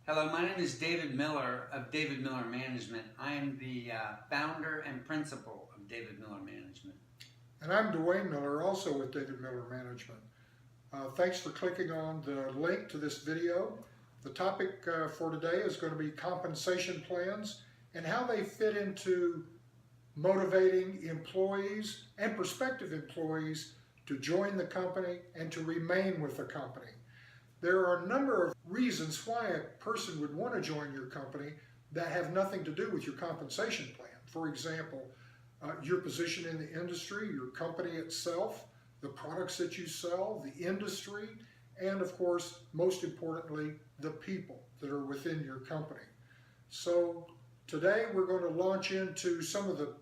Hello, my name is David Miller of David Miller Management. I am the founder and principal of David Miller Management. And I'm Dwayne Miller, also with David Miller Management. Thanks for clicking on the link to this video. The topic for today is going to be compensation plans and how they fit into motivating employees and prospective employees to join the company and to remain with the company. There are a number of reasons why a person would want to join your company that have nothing to do with your compensation plan. For example, your position in the industry, your company itself, the products that you sell, the industry, and of course, most importantly, the people that are within your company. So today we're going to launch into some of the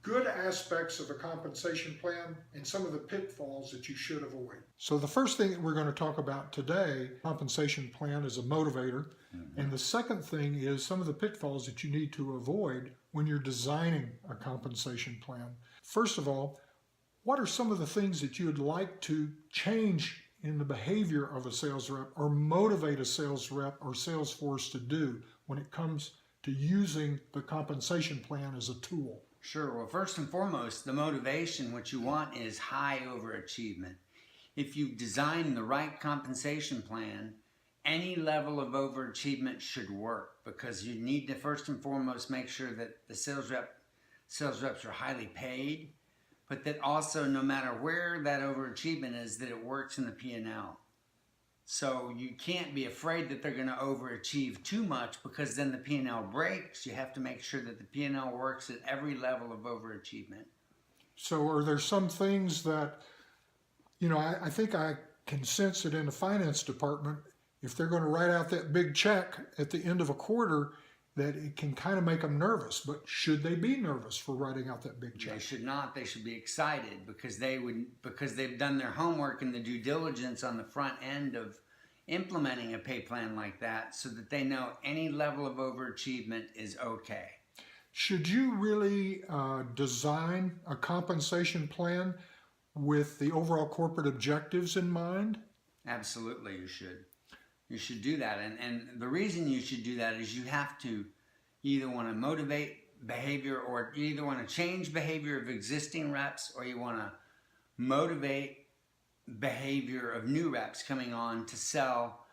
good aspects of a compensation plan and some of the pitfalls that you should avoid. So the first thing that we're going to talk about today, compensation plan is a motivator. And the second thing is some of the pitfalls that you need to avoid when you're designing a compensation plan. First of all, what are some of the things that you'd like to change in the behavior of a sales rep or motivate a sales rep or sales force to do when it comes to using the compensation plan as a tool? Sure. Well, first and foremost, the motivation, what you want is high overachievement. If you design the right compensation plan, any level of overachievement should work, because you need to first and foremost make sure that the sales reps are highly paid, but that also no matter where that overachievement is, that it works in the P&L. So you can't be afraid that they're going to overachieve too much, because then the P&L breaks. You have to make sure that the P&L works at every level of overachievement. So are there some things that, I think I can sense it in the finance department, if they're going to write out that big check at the end of a quarter, that it can kind of make them nervous. But should they be nervous for writing out that big check? They should not. They should be excited, because they've done their homework and the due diligence on the front end of implementing a pay plan like that, so that they know any level of overachievement is okay. Should you really design a compensation plan with the overall corporate objectives in mind? Absolutely, you should. You should do that. And the reason you should do that is you have to either want to motivate behavior, or you either want to change behavior of existing reps, or you want to motivate behavior of new reps coming on to sell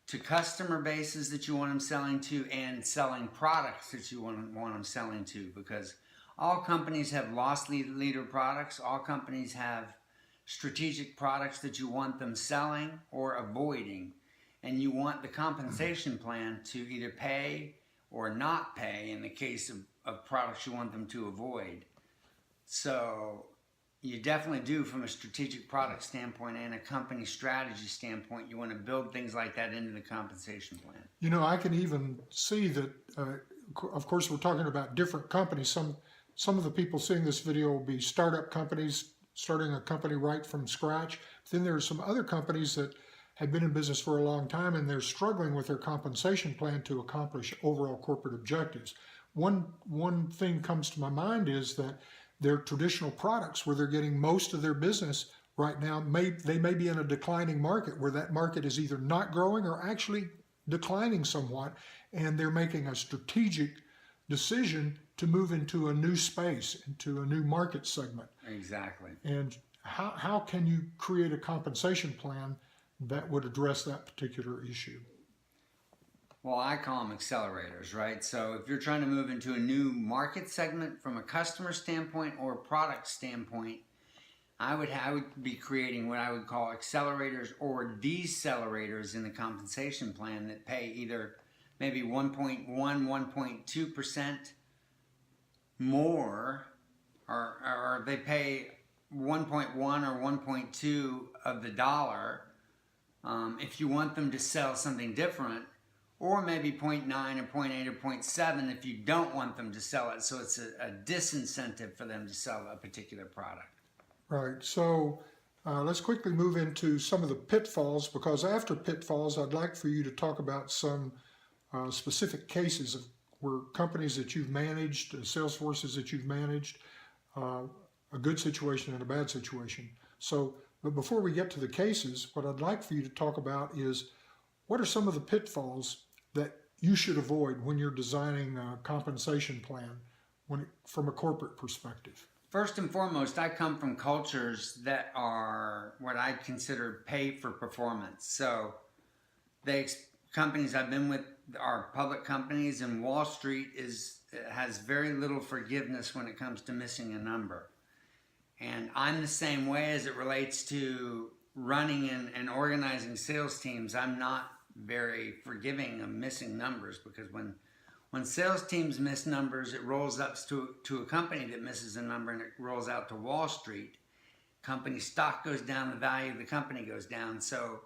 to customer bases that you want them selling to, and selling products that you want them selling to, because all companies have loss leader products. All companies have strategic products that you want them selling or avoiding. And you want the compensation plan to either pay or not pay in the case of products you want them to avoid. So you definitely do, from a strategic product standpoint and a company strategy standpoint, you want to build things like that into the compensation plan. I can even see that, of course, we're talking about different companies. Some of the people seeing this video will be startup companies, starting a company right from scratch. Then there are some other companies that have been in business for a long time, and they're struggling with their compensation plan to accomplish overall corporate objectives. One thing comes to my mind is that their traditional products, where they're getting most of their business right now, they may be in a declining market, where that market is either not growing or actually declining somewhat, and they're making a strategic decision to move into a new space, into a new market segment. Exactly. And how can you create a compensation plan that would address that particular issue? Well, I call them accelerators, right? So if you're trying to move into a new market segment from a customer standpoint or a product standpoint, I would be creating what I would call accelerators or decelerators in the compensation plan that pay either maybe 1.1, 1.2% more, or they pay 1.1 or 1.2 of the dollar if you want them to sell something different, or maybe 0.9 or 0.8 or 0.7 if you don't want them to sell it. So it's a disincentive for them to sell a particular product. Right. So let's quickly move into some of the pitfalls, because after pitfalls, I'd like for you to talk about some specific cases of where companies that you've managed, sales forces that you've managed, a good situation and a bad situation. But before we get to the cases, what I'd like for you to talk about is, what are some of the pitfalls that you should avoid when you're designing a compensation plan from a corporate perspective? First and foremost, I come from cultures that are what I consider pay for performance. So companies I've been with are public companies, and Wall Street has very little forgiveness when it comes to missing a number. And I'm the same way as it relates to running and organizing sales teams. I'm not very forgiving of missing numbers, because when sales teams miss numbers, it rolls up to a company that misses a number, and it rolls out to Wall Street. Company stock goes down, the value of the company goes down. So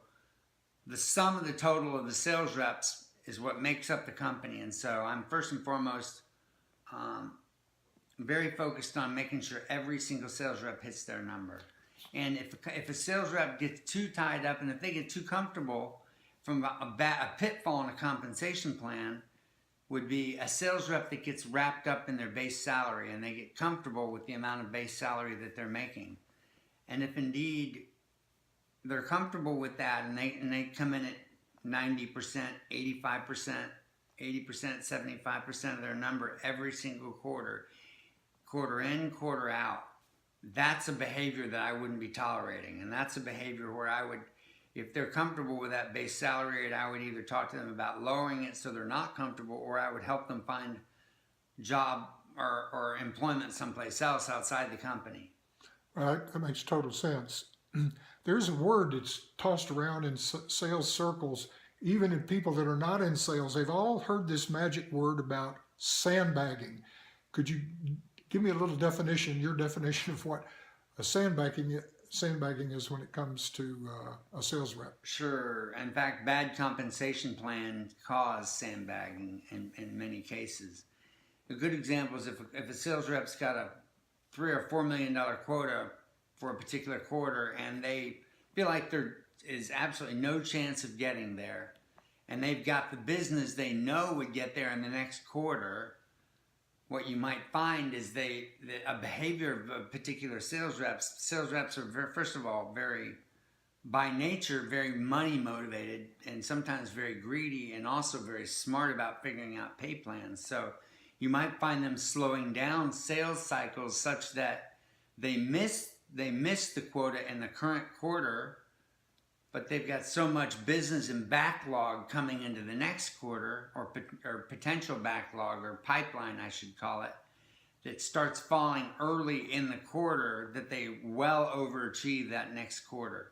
the sum of the total of the sales reps is what makes up the company. And so I'm first and foremost very focused on making sure every single sales rep hits their number. And if a sales rep gets too tied up, and if they get too comfortable, from a pitfall in a compensation plan would be a sales rep that gets wrapped up in their base salary, and they get comfortable with the amount of base salary that they're making. And if indeed they're comfortable with that, and they come in at 90%, 85%, 80%, 75% of their number every single quarter in, quarter out, that's a behavior that I wouldn't be tolerating. And that's a behavior where I would, if they're comfortable with that base salary rate, I would either talk to them about lowering it so they're not comfortable, or I would help them find job or employment someplace else outside the company. Right, that makes total sense. There's a word that's tossed around in sales circles, even in people that are not in sales. They've all heard this magic word about sandbagging. Could you give me a little definition, your definition of what a sandbagging is when it comes to a sales rep? Sure. In fact, bad compensation plans cause sandbagging in many cases. A good example is if a sales rep's got a $3 or $4 million quota for a particular quarter, and they feel like there is absolutely no chance of getting there, and they've got the business they know would get there in the next quarter, what you might find is a behavior of a particular sales reps are first of all by nature very money motivated, and sometimes very greedy, and also very smart about figuring out pay plans. So you might find them slowing down sales cycles such that they miss the quota in the current quarter, but they've got so much business and backlog coming into the next quarter, or potential backlog, or pipeline I should call it, that starts falling early in the quarter, that they well overachieve that next quarter,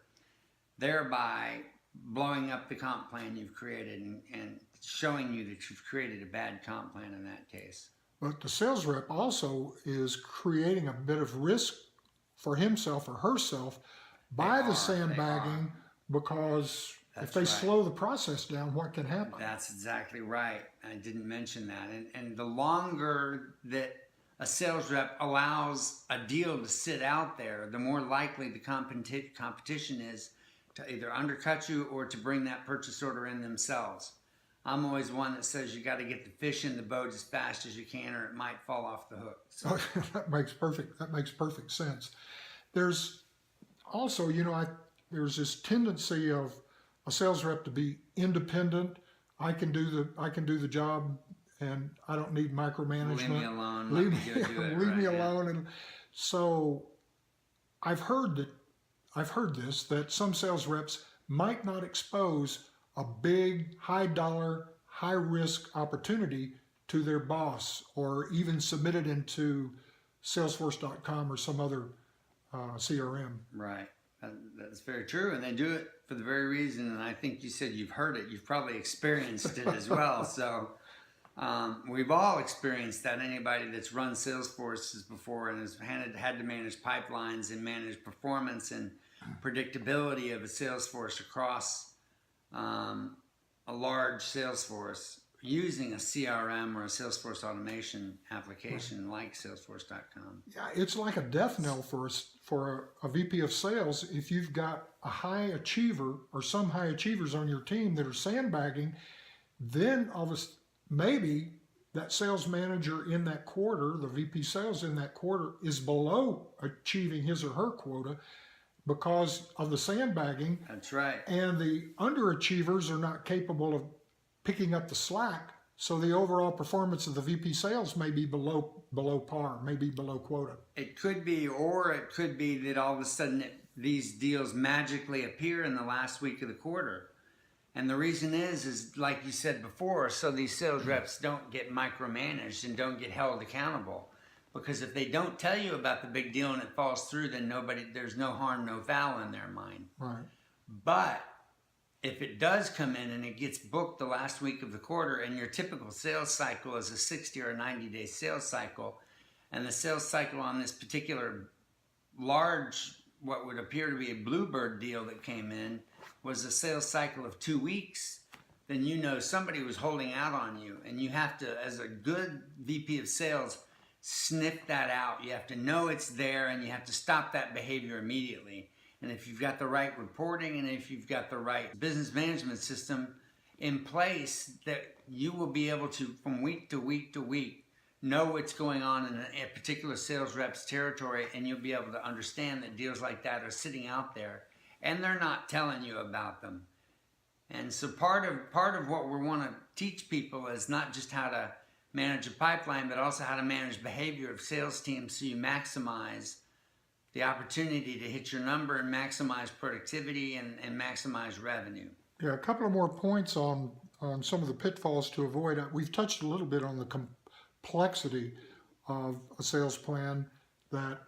thereby blowing up the comp plan you've created and showing you that you've created a bad comp plan in that case. But the sales rep also is creating a bit of risk for himself or herself by the sandbagging, because if they slow the process down, what can happen? That's exactly right. I didn't mention that. And the longer that a sales rep allows a deal to sit out there, the more likely the competition is to either undercut you or to bring that purchase order in themselves. I'm always one that says you got to get the fish in the boat as fast as you can, or it might fall off the hook. So. That makes perfect sense. There's also, there's this tendency of a sales rep to be independent. I can do the job, and I don't need micromanagement. Leave me alone. Leave me alone. And so I've heard this, that some sales reps might not expose a big, high dollar, high risk opportunity to their boss, or even submit it into Salesforce.com or some other CRM. Right. That's very true. And they do it for the very reason, and I think you said you've heard it, you've probably experienced it as well. So we've all experienced that. Anybody that's run Salesforces before and has had to manage pipelines and manage performance and predictability of a Salesforce across a large Salesforce using a CRM or a Salesforce automation application like Salesforce.com. Yeah, it's like a death knell for a VP of sales. If you've got a high achiever or some high achievers on your team that are sandbagging, then maybe that sales manager in that quarter, the VP sales in that quarter, is below achieving his or her quota because of the sandbagging. That's right. And the underachievers are not capable of picking up the slack. So the overall performance of the VP sales may be below par, maybe below quota. It could be, or it could be that all of a sudden these deals magically appear in the last week of the quarter. And the reason is like you said before, so these sales reps don't get micromanaged and don't get held accountable. Because if they don't tell you about the big deal and it falls through, then there's no harm, no foul in their mind. Right. But if it does come in and it gets booked the last week of the quarter, and your typical sales cycle is a 60 or 90-day sales cycle, and the sales cycle on this particular large, what would appear to be a bluebird deal that came in, was a sales cycle of 2 weeks, then you know somebody was holding out on you. And you have to, as a good VP of sales, sniff that out. You have to know it's there, and you have to stop that behavior immediately. And if you've got the right reporting, and if you've got the right business management system in place, that you will be able to, from week to week to week, know what's going on in a particular sales rep's territory, and you'll be able to understand that deals like that are sitting out there, and they're not telling you about them. And so part of what we want to teach people is not just how to manage a pipeline, but also how to manage behavior of sales teams so you maximize the opportunity to hit your number and maximize productivity and maximize revenue. Yeah, a couple of more points on some of the pitfalls to avoid. We've touched a little bit on the complexity of a sales plan, that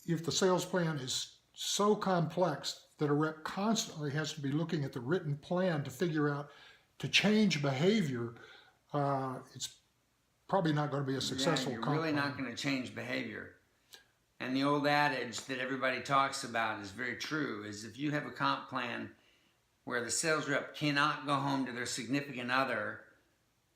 if the sales plan is so complex that a rep constantly has to be looking at the written plan to figure out, to change behavior, it's probably not going to be a successful you're really not going to change behavior. And the old adage that everybody talks about is very true, is if you have a comp plan where the sales rep cannot go home to their significant other,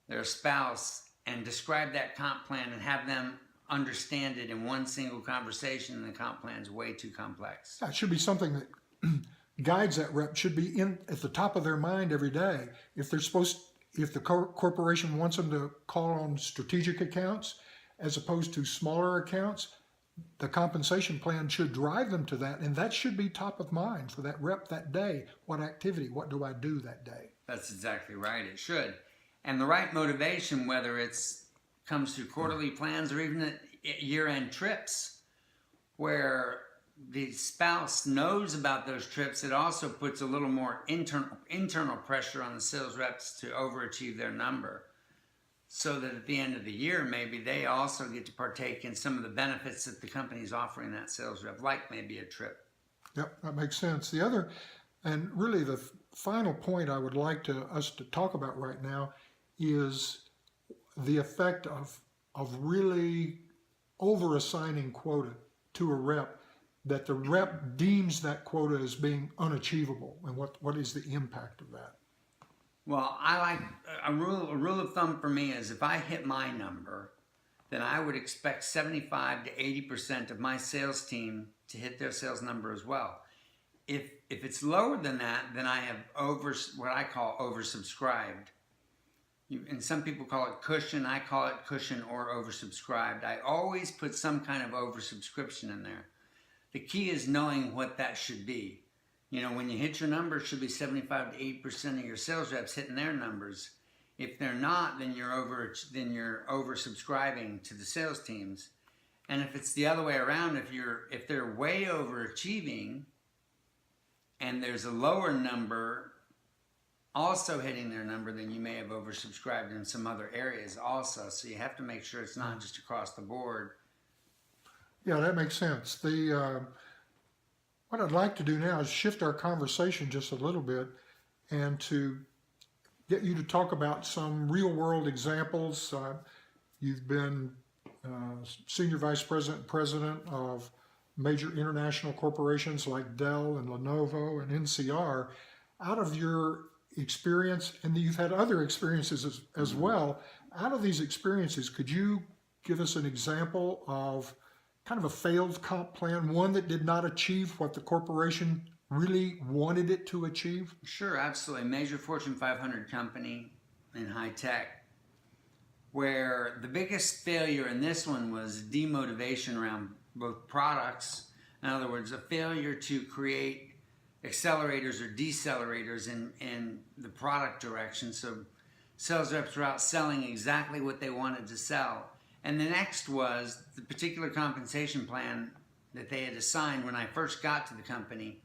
their spouse, and describe that comp plan and have them understand it in one single conversation, the comp plan is way too complex. That should be something that guides that rep, should be at the top of their mind every day. If the corporation wants them to call on strategic accounts as opposed to smaller accounts, the compensation plan should drive them to that, and that should be top of mind for that rep that day. What activity, what do I do that day? That's exactly right, it should. And the right motivation, whether it's comes through quarterly plans or even at year-end trips, where the spouse knows about those trips, it also puts a little more internal pressure on the sales reps to overachieve their number, so that at the end of the year, maybe they also get to partake in some of the benefits that the company is offering that sales rep, like maybe a trip. Yep, that makes sense. The other, and really the final point I would like us to talk about right now, is the effect of really over-assigning quota to a rep, that the rep deems that quota as being unachievable, and what is the impact of that? Well, I like a rule of thumb for me is if I hit my number, then I would expect 75 to 80% of my sales team to hit their sales number as well. If it's lower than that, then I have what I call oversubscribed. And some people call it cushion. I call it cushion or oversubscribed. I always put some kind of oversubscription in there. The key is knowing what that should be. You know, when you hit your number, it should be 75 to 80% of your sales reps hitting their numbers. If they're not, then you're oversubscribing to the sales teams. And if it's the other way around, if they're way overachieving and there's a lower number also hitting their number, then you may have oversubscribed in some other areas also. So you have to make sure it's not just across the board. Yeah, that makes sense. What I'd like to do now is shift our conversation just a little bit and to get you to talk about some real world examples. You've been Senior Vice President and President of major international corporations like Dell and Lenovo and NCR. Out of your experience, and you've had other experiences as well, out of these experiences, could you give us an example of kind of a failed comp plan, one that did not achieve what the corporation really wanted it to achieve? Sure, absolutely. Major Fortune 500 company in high tech, where the biggest failure in this one was demotivation around both products. In other words, a failure to create accelerators or decelerators in the product direction. So sales reps were out selling exactly what they wanted to sell. And the next was the particular compensation plan that they had assigned when I first got to the company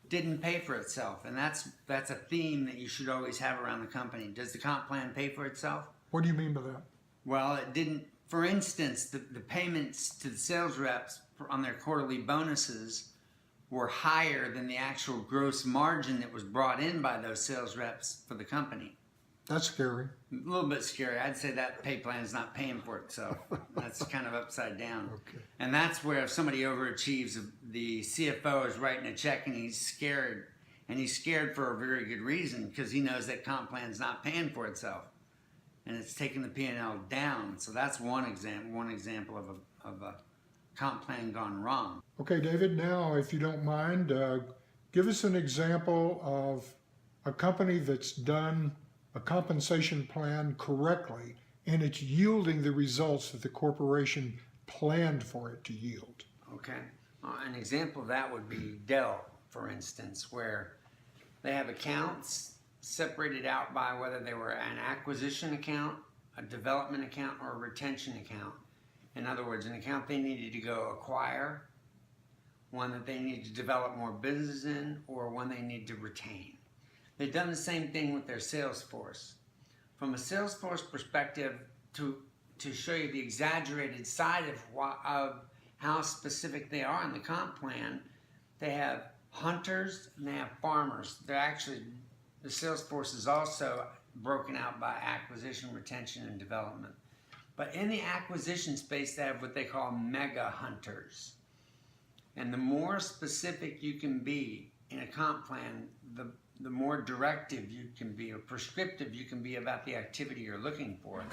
didn't pay for itself. And that's a theme that you should always have around the company. Does the comp plan pay for itself? What do you mean by that? Well, it didn't. For instance, the payments to the sales reps on their quarterly bonuses were higher than the actual gross margin that was brought in by those sales reps for the company. That's scary. A little bit scary. I'd say that pay plan is not paying for itself. That's kind of upside down. Okay. And that's where if somebody overachieves, the CFO is writing a check and he's scared. And he's scared for a very good reason, because he knows that comp plan is not paying for itself. And it's taking the P&L down. So that's one example of a comp plan gone wrong. Okay, David, now if you don't mind, give us an example of a company that's done a compensation plan correctly and it's yielding the results that the corporation planned for it to yield. Okay. An example of that would be Dell, for instance, where they have accounts separated out by whether they were an acquisition account, a development account, or a retention account. In other words, an account they needed to go acquire, one that they need to develop more business in, or one they need to retain. They've done the same thing with their sales force. From a sales force perspective, to show you the exaggerated side of how specific they are in the comp plan, they have hunters and they have farmers. They're actually, the sales force is also broken out by acquisition, retention, and development. But in the acquisition space, they have what they call mega hunters. And the more specific you can be in a comp plan, the more directive you can be or prescriptive you can be about the activity you're looking for.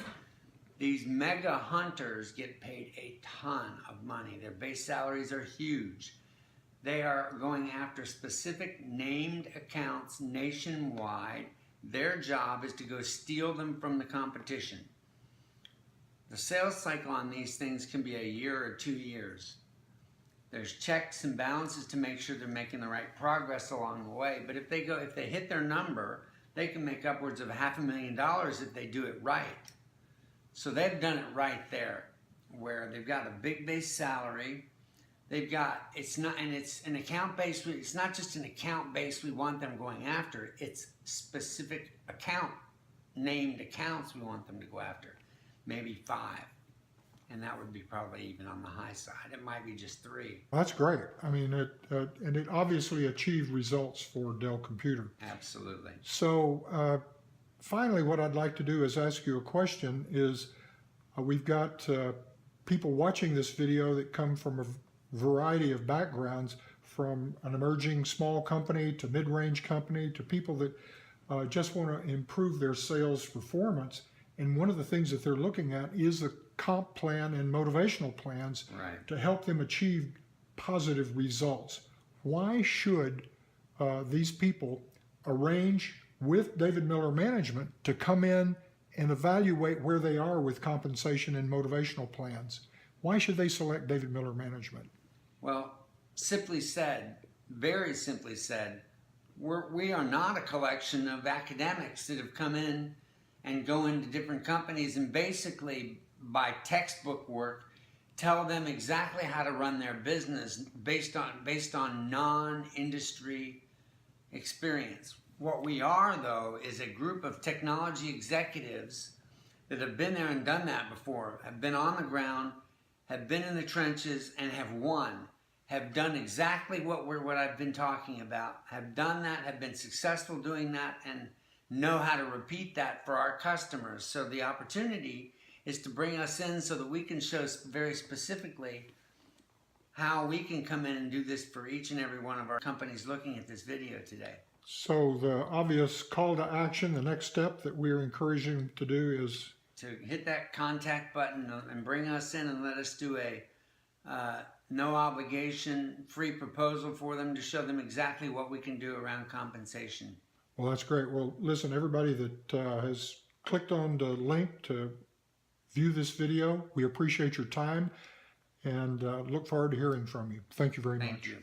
These mega hunters get paid a ton of money. Their base salaries are huge. They are going after specific named accounts nationwide. Their job is to go steal them from the competition. The sales cycle on these things can be a year or 2 years. There's checks and balances to make sure they're making the right progress along the way. But if they hit their number, they can make upwards of $500,000 if they do it right. So they've done it right there, where they've got a big base salary. They've got, it's not an account base. It's not just an account base we want them going after. It's specific named accounts we want them to go after. Maybe 5. And that would be probably even on the high side. It might be just 3. That's great. I mean, and it obviously achieved results for Dell Computer. Absolutely. So finally, what I'd like to do is ask you a question. We've got people watching this video that come from a variety of backgrounds, from an emerging small company to mid-range company to people that just want to improve their sales performance. And one of the things that they're looking at is the comp plan and motivational plans to help them achieve positive results. Why should these people arrange with David Miller Management to come in and evaluate where they are with compensation and motivational plans? Why should they select David Miller Management? Well, simply said, very simply said, we are not a collection of academics that have come in and go into different companies and basically, by textbook work, tell them exactly how to run their business based on non-industry experience. What we are, though, is a group of technology executives that have been there and done that before, have been on the ground, have been in the trenches, and have won, have done exactly what I've been talking about, have done that, have been successful doing that, and know how to repeat that for our customers. So the opportunity is to bring us in so that we can show very specifically how we can come in and do this for each and every one of our companies looking at this video today. So the obvious call to action, the next step that we're encouraging them to do is to hit that contact button and bring us in and let us do a no obligation free proposal for them to show them exactly what we can do around compensation. Well, that's great. Well, listen, everybody that has clicked on the link to view this video, we appreciate your time and look forward to hearing from you. Thank you very much. Thank you.